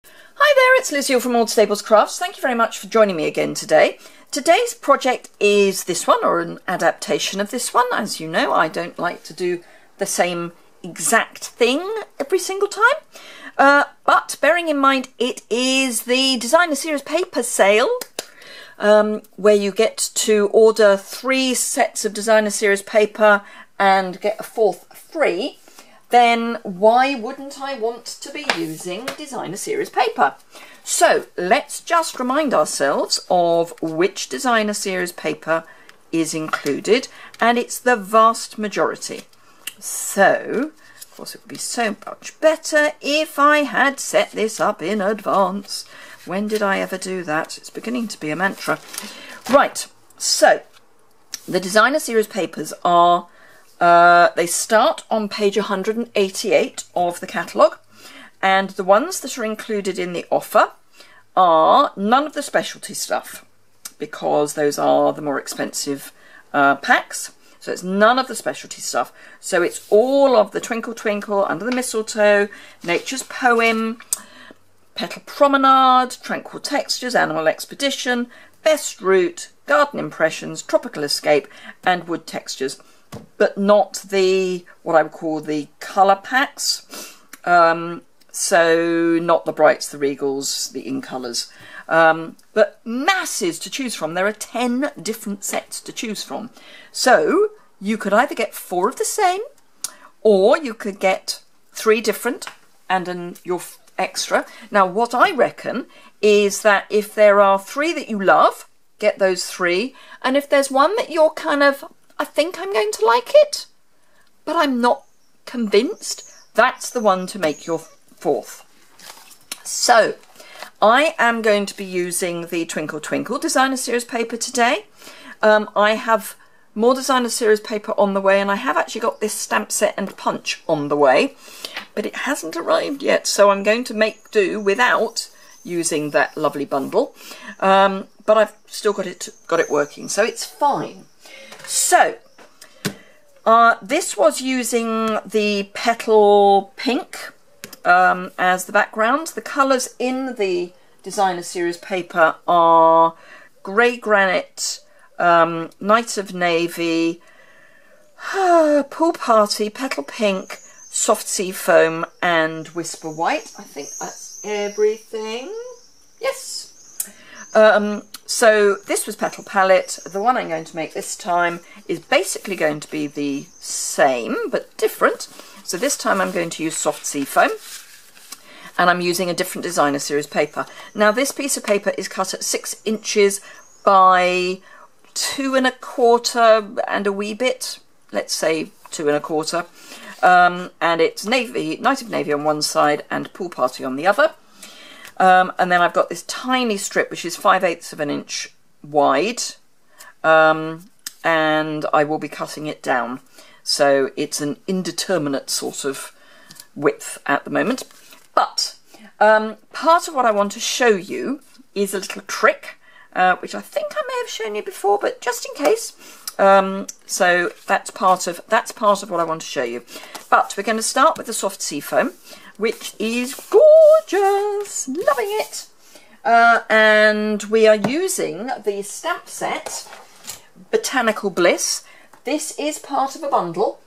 Hi there, it's Liz Yuille from Old Stables Crafts. Thank you very much for joining me again today. Today's project is this one, or an adaptation of this one. As you know, I don't like to do the same exact thing every single time. But bearing in mind it is the Designer Series paper sale, where you get to order 3 sets of Designer Series paper and get a 4th free, then why wouldn't I want to be using Designer Series paper? So let's just remind ourselves of which Designer Series paper is included, and it's the vast majority. So, of course, it would be so much better if I had set this up in advance. When did I ever do that? It's beginning to be a mantra. Right, so the Designer Series papers are they start on page 188 of the catalogue, and the ones that are included in the offer are none of the specialty stuff, because those are the more expensive packs. So it's none of the specialty stuff. So it's all of the Twinkle Twinkle, Under the Mistletoe, Nature's Poem, Petal Promenade, Tranquil Textures, Animal Expedition, Best Route, Garden Impressions, Tropical Escape, and Wood Textures. But not the, what I would call the colour packs. So not the Brights, the Regals, the In Colours. But masses to choose from. There are 10 different sets to choose from. So you could either get 4 of the same, or you could get 3 different and your extra. Now what I reckon is that if there are 3 that you love, get those 3. And if there's one that you're kind of, I think I'm going to like it, but I'm not convinced, that's the one to make your 4th. So I am going to be using the Twinkle Twinkle Designer Series paper today. I have more Designer Series paper on the way, and I have actually got this stamp set and punch on the way, but it hasn't arrived yet, so I'm going to make do without using that lovely bundle. But I've still got it working, so it's fine. So, this was using the Petal Pink as the background. The colours in the Designer Series paper are Grey Granite, Night of Navy, Pool Party, Petal Pink, Soft Sea Foam, and Whisper White. I think that's everything. Yes. So this was Petal Palette. The one I'm going to make this time is basically going to be the same but different. So this time I'm going to use Soft Sea Foam, and I'm using a different Designer Series paper. Now this piece of paper is cut at 6 inches by 2 1/4 and a wee bit. Let's say 2 1/4. And it's Navy, Night of Navy on one side and Pool Party on the other. And then I've got this tiny strip which is 5/8 of an inch wide, and I will be cutting it down. So it's an indeterminate sort of width at the moment. But part of what I want to show you is a little trick, which I think I may have shown you before, but just in case. So that's part of what I want to show you. But we're going to start with the Soft Sea Foam, which is gorgeous, loving it. And we are using the stamp set Botanical Bliss. This is part of a bundle.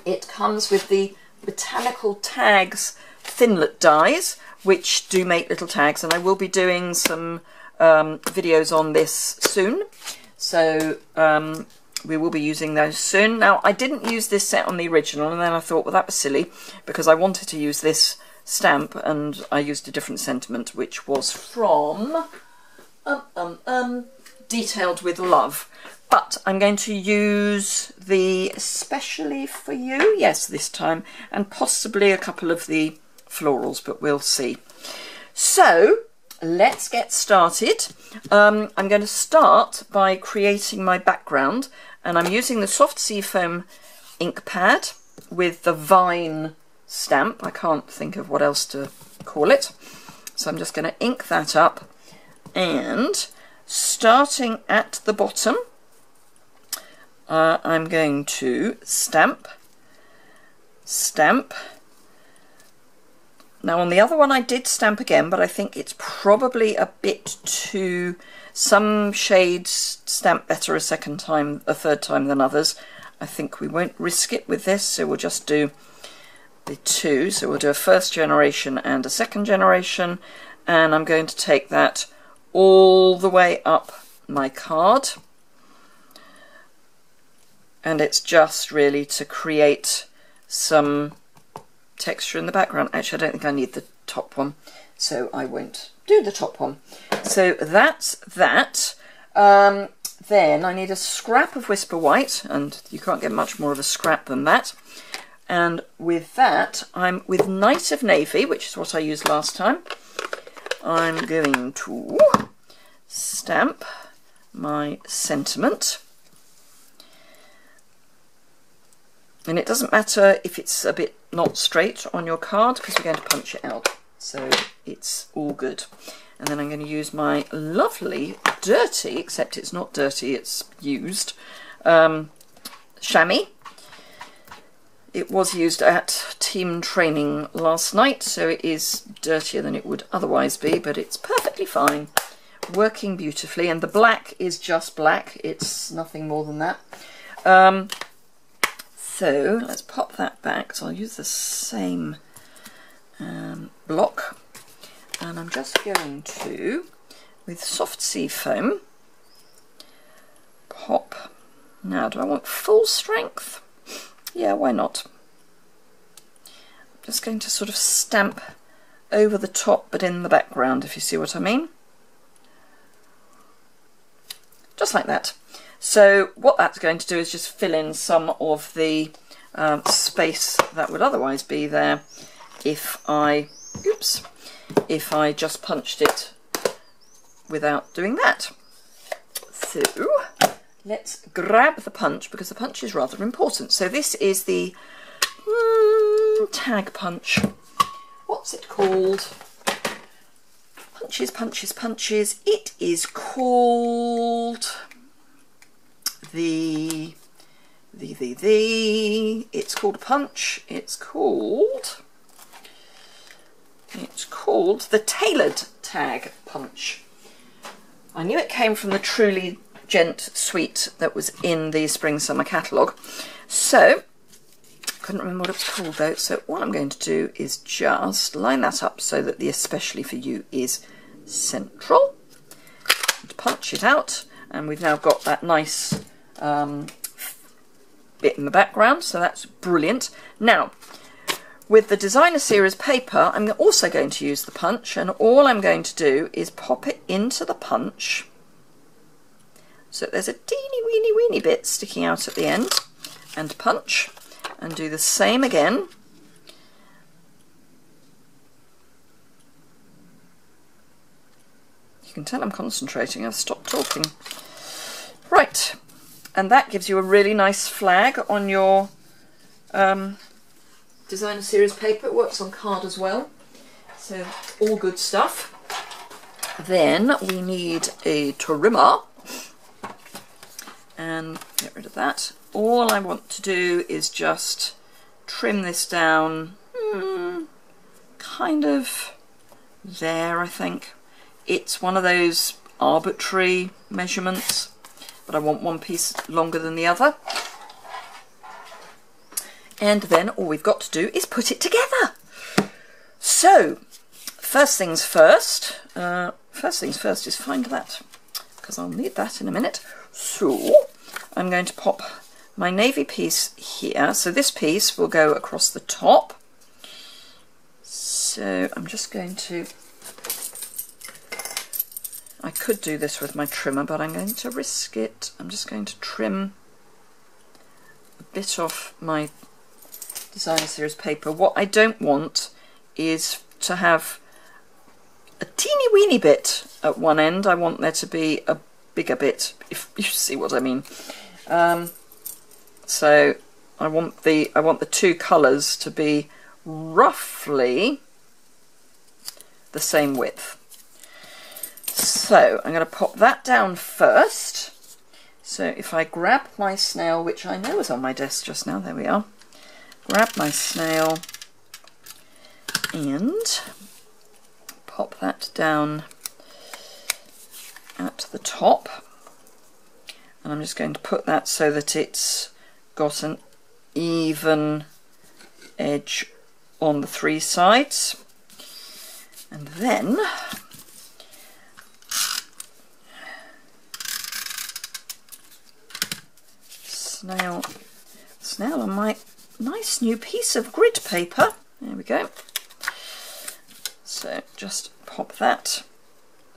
It comes with the Botanical Tags Thinlet dies, which do make little tags, and I will be doing some videos on this soon. So we will be using those soon. Now, I didn't use this set on the original, and then I thought, well, that was silly, because I wanted to use this stamp, and I used a different sentiment, which was from Detailed with Love. But I'm going to use the Especially For You, yes, this time, and possibly a couple of the florals, but we'll see. So let's get started. I'm going to start by creating my background, and I'm using the Soft Sea Foam ink pad with the Vine stamp. I can't think of what else to call it. So I'm just going to ink that up, and starting at the bottom, I'm going to stamp, Now on the other one I did stamp again, but I think it's probably a bit too... Some shades stamp better a third time than others. I think we won't risk it with this, so we'll just do the two. So we'll do a first generation and a second generation, and I'm going to take that all the way up my card. And it's just really to create some texture in the background. Actually, I don't think I need the top one, so I won't do the top one. So that's that. Then I need a scrap of Whisper White, and you can't get much more of a scrap than that. And with that, I'm with Night of Navy, which is what I used last time. I'm going to stamp my sentiment. And it doesn't matter if it's a bit not straight on your card, because we're going to punch it out. So it's all good. And then I'm going to use my lovely dirty, except it's not dirty, it's used, chamois. It was used at team training last night, so it is dirtier than it would otherwise be, but it's perfectly fine, working beautifully. And the black is just black, it's nothing more than that. So let's pop that back. So I'll use the same block, and I'm just going to, with Soft Sea Foam, pop. Now, do I want full strength? Yeah, why not? I'm just going to sort of stamp over the top but in the background, if you see what I mean. Just like that. So what that's going to do is just fill in some of the space that would otherwise be there if I just punched it without doing that. So let's grab the punch, because the punch is rather important. So this is the tag punch. What's it called? Punches, punches, punches. It is called it's called a punch. It's called the Tailored Tag Punch. I knew it came from the Truly Gent suite that was in the Spring Summer catalogue. So, couldn't remember what it was called though, so what I'm going to do is just line that up so that the especially for you is central. And punch it out, and we've now got that nice bit in the background, so that's brilliant. Now, with the designer series paper, I'm also going to use the punch, and all I'm going to do is pop it into the punch. So there's a teeny weeny weeny bit sticking out at the end, and punch, and do the same again. You can tell I'm concentrating, I've stopped talking. Right, and that gives you a really nice flag on your designer series paper. It works on card as well, so all good stuff. Then we need a trimmer, and get rid of that. All I want to do is just trim this down, kind of there, I think. It's one of those arbitrary measurements, but I want one piece longer than the other. And then all we've got to do is put it together. So, first things first is find that, because I'll need that in a minute. So, I'm going to pop my navy piece here. So this piece will go across the top. So I'm just going to, I could do this with my trimmer, but I'm going to risk it. I'm just going to trim a bit off my designer series paper. What I don't want is to have a teeny weeny bit at one end. I want there to be a bigger bit, if you see what I mean. So I want the two colours to be roughly the same width. So I'm going to pop that down first. So if I grab my snail, which I know is on my desk just now, there we are. Grab my snail and pop that down at the top, and I'm just going to put that so that it's got an even edge on the 3 sides. And then snail on my nice new piece of grid paper. There we go. So just pop that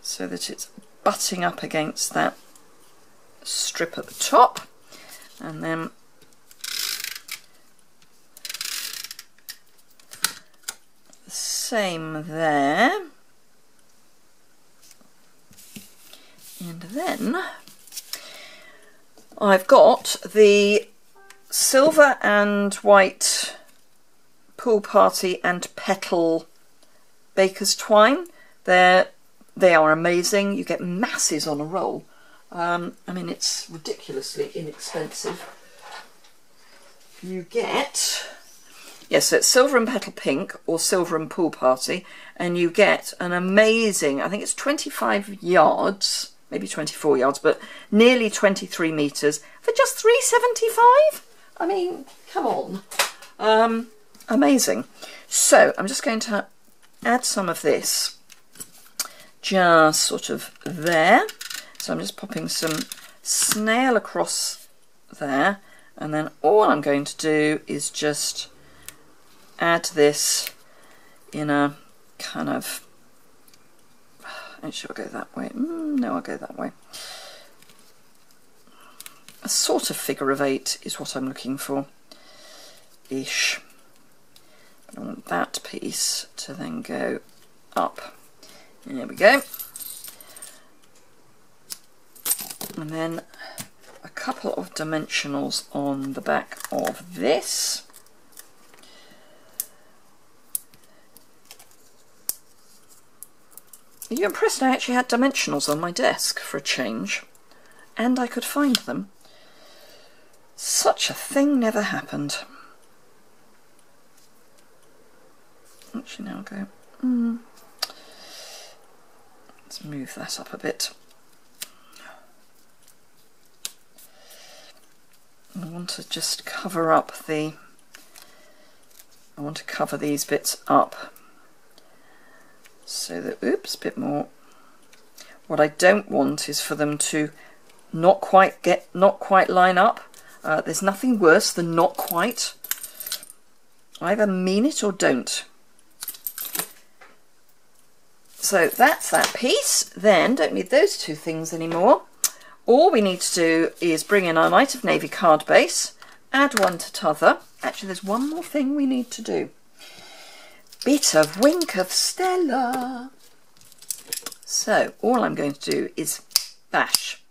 so that it's butting up against that strip at the top, and then the same there, and then I've got the silver and white Pool Party and Petal Baker's Twine. They are amazing. You get masses on a roll. I mean, it's ridiculously inexpensive. You get, yes, so it's silver and petal pink or silver and pool party, and you get an amazing, I think it's 25 yards, maybe 24 yards, but nearly 23 metres for just £3.75. I mean, come on. Amazing. So I'm just going to add some of this just sort of there. So I'm just popping some snail across there, and then all I'm going to do is just add this in a kind of, actually I'll go that way, no, I'll go that way. A sort of figure of 8 is what I'm looking for, ish. But I want that piece to then go up. There we go. And then a couple of dimensionals on the back of this. Are you impressed? I actually had dimensionals on my desk for a change, and I could find them. Such a thing never happened. Actually, now I'll go. Let's move that up a bit. I want to just cover up the, I want to cover these bits up so that, oops, a bit more. What I don't want is for them to not quite line up. There's nothing worse than not quite. Either mean it or don't. So that's that piece. Then don't need those two things anymore. All we need to do is bring in our Night of Navy card base, add one to t'other. Actually, there's one more thing we need to do. Bit of Wink of Stella. So all I'm going to do is bash,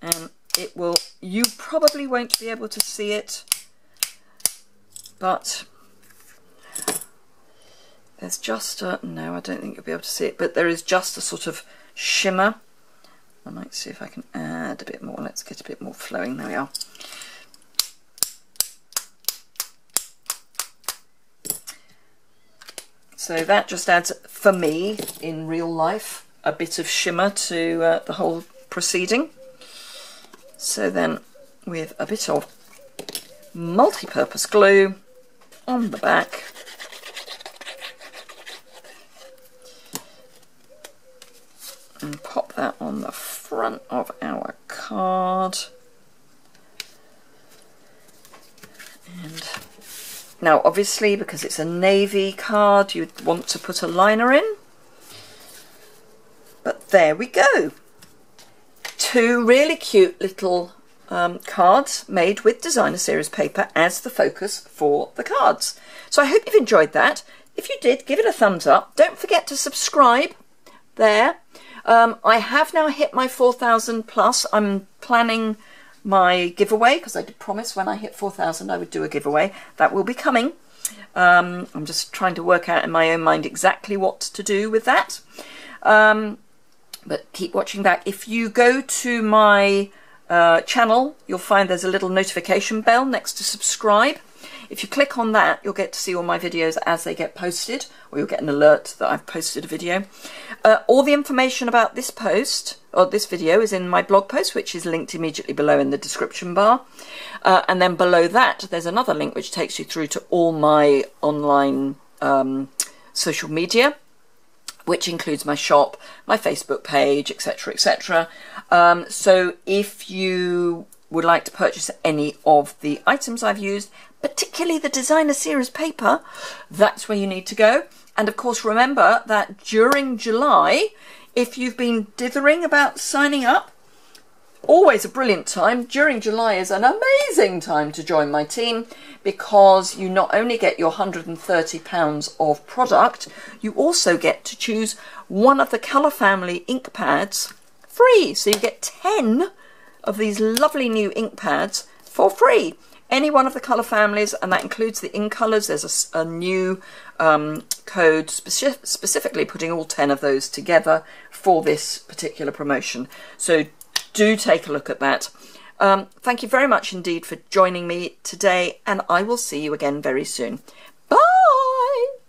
and it will, you probably won't be able to see it, but there's just a, no, I don't think you'll be able to see it, but there is just a sort of shimmer. I might see if I can add a bit more. Let's get a bit more flowing. There we are. So that just adds, for me, in real life, a bit of shimmer to the whole proceeding. So then, with a bit of multi-purpose glue on the back, and pop that on the front of our card. And now obviously, because it's a navy card, you'd want to put a liner in, but there we go. Two really cute little cards made with designer series paper as the focus for the cards. So I hope you've enjoyed that. If you did, give it a thumbs up. Don't forget to subscribe there. I have now hit my 4,000 plus. I'm planning my giveaway because I did promise when I hit 4,000 I would do a giveaway. That will be coming. I'm just trying to work out in my own mind exactly what to do with that. But keep watching back. If you go to my channel, you'll find there's a little notification bell next to subscribe. If you click on that, you'll get to see all my videos as they get posted, or you'll get an alert that I've posted a video. All the information about this post, or this video, is in my blog post, which is linked immediately below in the description bar. And then below that, there's another link which takes you through to all my online social media, which includes my shop, my Facebook page, etc., etc. So if you would like to purchase any of the items I've used, particularly the designer series paper, that's where you need to go. And of course, remember that during July, if you've been dithering about signing up, always a brilliant time. During July is an amazing time to join my team, because you not only get your £130 of product, you also get to choose one of the Colour Family ink pads free. So you get 10 of these lovely new ink pads for free. Any one of the colour families, and that includes the ink colours. There's a new code specifically putting all 10 of those together for this particular promotion. So do take a look at that. Thank you very much indeed for joining me today, and I will see you again very soon.